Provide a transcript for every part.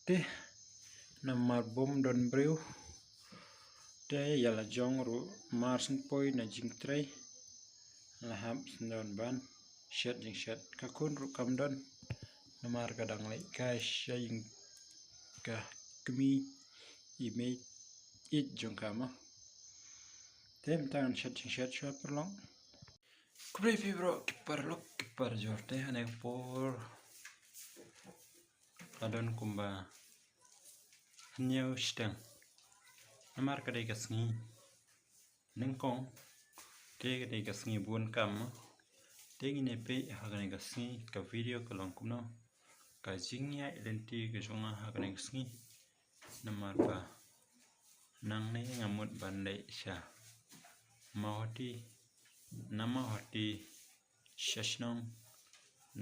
te namar bom don breu te yala jongru marsen poi na jingtrei laham sndon ban shet jing shet ka kun ru kam don namar kadang lai ka shayin ka kmi imei it jong kama tem tangan shet jing shet shot perlong kubre fibro kiparlok kipar jorte ane por adon kumba nyau steng namar kadai kasngi nengkong te kadai kasngi bun kam te ngine pe hagane kasngi ka video kalong kumno ka jingya identi ka jonga hagane kasngi namar ba nang ne ngamut bandai sha mahoti nama hoti shashnong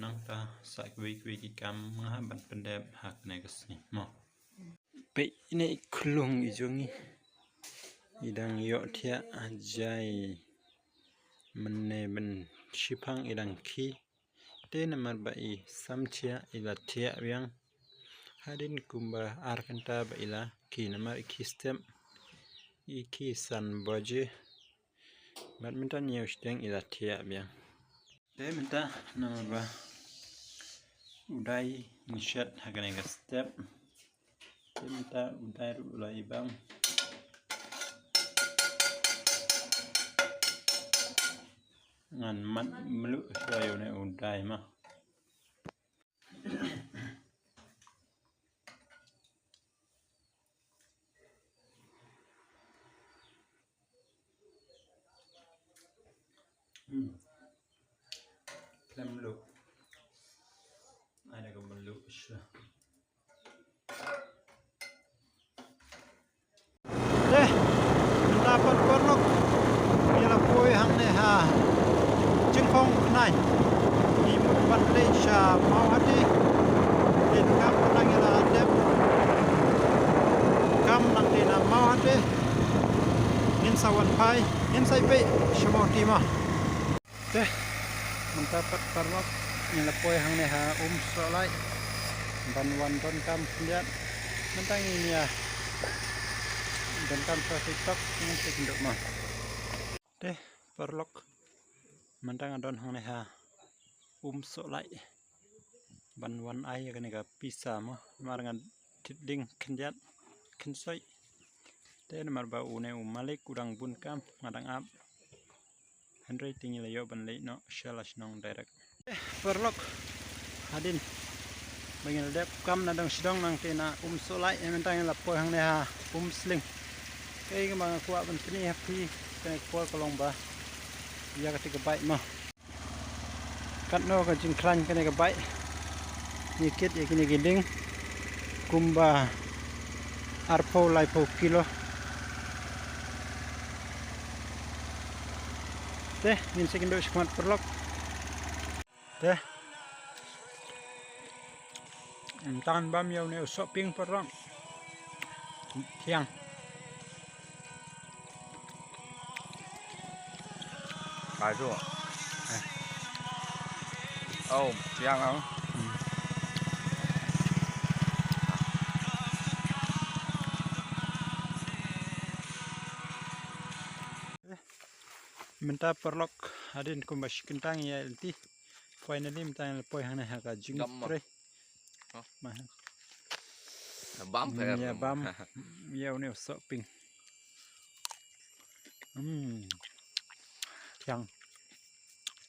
nangta sakwe ki kam nga ban pendep hagane kasngi mo pe ini kulung ijongi idang yo thia ajai menne ben shipang idang khi te namar bai samchia ila thia yang hadin kumba arkanta ba ila ki namar ki stem iki san boje badminton yo steng ila thia yang te menta namar ba udai nishat hagane ga step Kita udai ulai bang ngan mat melu sayo ne udai mah klem melu ada ke melu sya dapat porlok ila poi hang ne ha jingkong nai ni mut Malaysia mau hati din kam nang ila adep kam nang dina mau hati in sawan pai in sai pe shmo tima te mendapat porlok ila poi hang ne ha solai ban don kam liat mentang ini ya dan kam sa TikTok ini sekenduk mah teh perlok mantang adon hang neha solai ban wan ai kan ga pisa mah marangan tiding kenjat kensoi teh namar ba une malik udang bun kam ngadang ap handwriting la yo ban lei no shalash nong direct perlok hadin bangin dep kam nadang sidong nang tena solai mentang la poi hang neha sling kay mga kuha ban pini happy kay kuha kalong ba iya ketika baik mah katno ka jingkran kay ka baik nikit ya kini ginding kumba arpo laipo kilo teh min sekindo semat perlok teh tan bam yaw ne shopping perlok tiang Cái rồi. Oh, yang không? Minta perlok hadin kumbash kentang ya nanti finally minta poi hang ha ka jing pre ma Bám phải ya bam ya ne shopping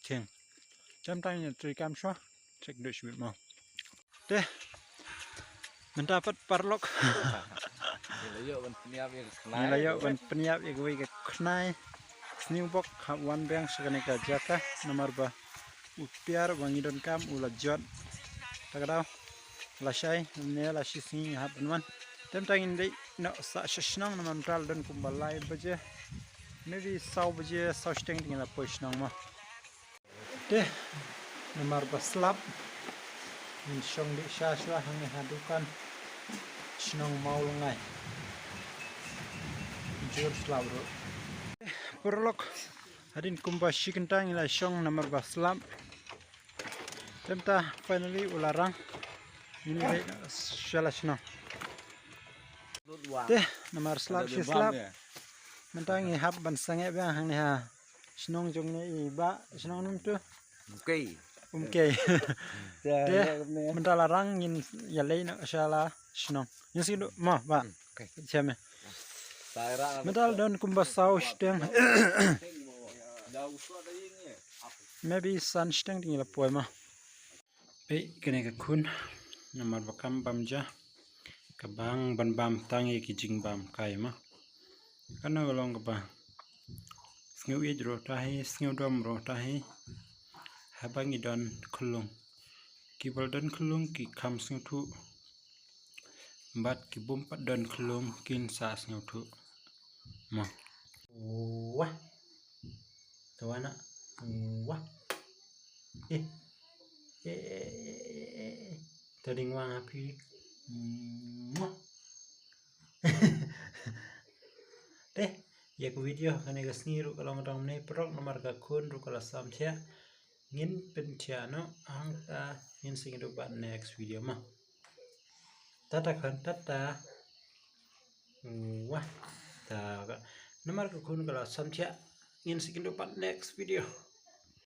Cheng jam tanya tri kam shwa cek do shwit mo teh mendapat parlok Nilayo ban peniap ya knai nilayo ban peniap ya gue knai sniu bok wan bang sekane ka jaka nomor ba upiar bangidon kam ula jot takadau lasai ne la sisni hapnwan tem tangin dei no sa shnang namam tral don kumbalai baje maybe sau baje sau steng tingala poshnang ma teh nomor baslap min shong di shashwa hang hadukan shnong mau lungai jur slabro perlok hadin kumba shikentang ila shong nomor baslap temta finally ularang ini shalashna Teh, nomor slap si slap. Mentangi hab ban sange bang hang ni ha. Snong jong ni iba, snong num tu. Cây. Umkei. Teh, mental larang yin ya lei na shala snong. Yin si du ma ba. Cheme. Mental don kumbasau steng. Maybe sun steng ding la poi ma. Pe kene ka kun nomor bakam bamja. Kabang ban bam tangi ki jing bam kai ma. Kana golong ka ba. Sngew ej ro tahi, sngew dom ro tahi. Habang idon kulung. Ki baldan kulung ki kam sngew tu. Bat ki bumpat don kulung kin sa sngew tu. Ma. Wah. Tawana. Wah. Tading wang api. Teh, ya ku video kane ka sniru kalau ngadam ne prok nomor ka kun ru kala sam tia ngin pen tia no ang ta ngin sing do ban next video ma tata kan tata wah ta nomor ka kun kala sam tia ngin sing do ban next video